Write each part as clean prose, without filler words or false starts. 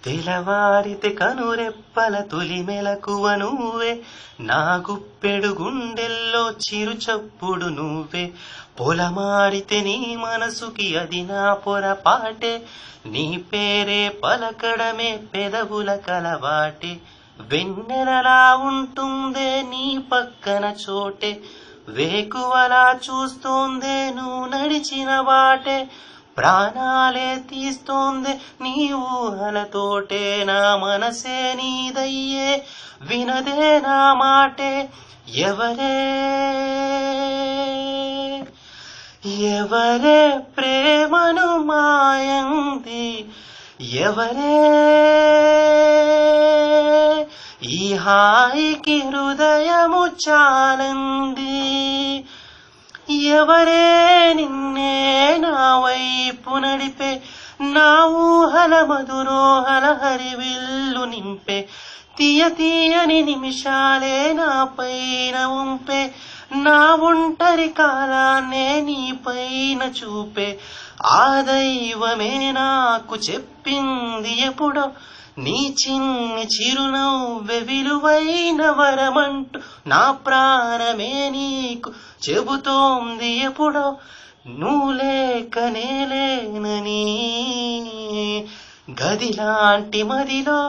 తెలవారితే కనురెప్పల తొలి మెలకువ నువ్వే, నా గుప్పెడు గుండెల్లో చిరు చప్పుడు నువ్వే. పొలమారితే నీ మనసుకి అది నా పొరపాటే, నీ పేరే పలకడమే పెదవుల కలవాటే. వెన్నెలలా ఉంటుందే నీ పక్కన చోటే, వేకువలా చూస్తోందే నువ్వు నడిచిన బాటే. ప్రాణాలే తీస్తోందే నీ ఊహలతోటే, నా మనసే నీదయ్యే వినదే నా మాటే. ఎవరే ఎవరే ప్రేమను మాయంది, ఎవరే ఈ హాయికి హృదయము చాలంది. ఎవరే నిన్నే నా వైపు నడిపే, నా ఊహల మధురోహల హరివిల్లు నింపే. తీయ తీయని నిమిషాలే నా పైన ఉంపే, నా ఒంటరి కాలాన్నే నీ పైన చూపే. ఆ దైవమే నాకు చెప్పింది ఎప్పుడో, నీ చిన్ని చిరునవ్వె విలువైన వరమంటూ. నా ప్రాణమే నీకు చెబుతోంది ఎప్పుడో, నువ్వు లేకనే లేనని. గదిలాంటి మదిలో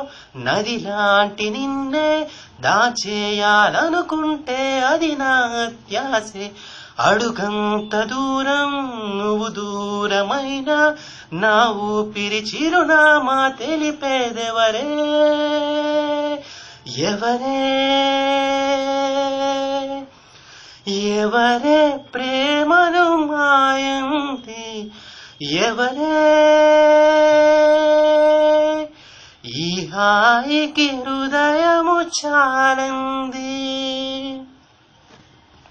నదిలాంటి నిన్నే దాచేయాలనుకుంటే అది నా అత్యాసే. అడుగంత దూరం నువ్వు దూరమైనా, నా ఊపిరి చిరునామా తెలిపేదెవరే. ఎవరే ఎవరే ప్రేమను మాయంది, ఎవరే ఈ హాయికి హృదయము చాలంది.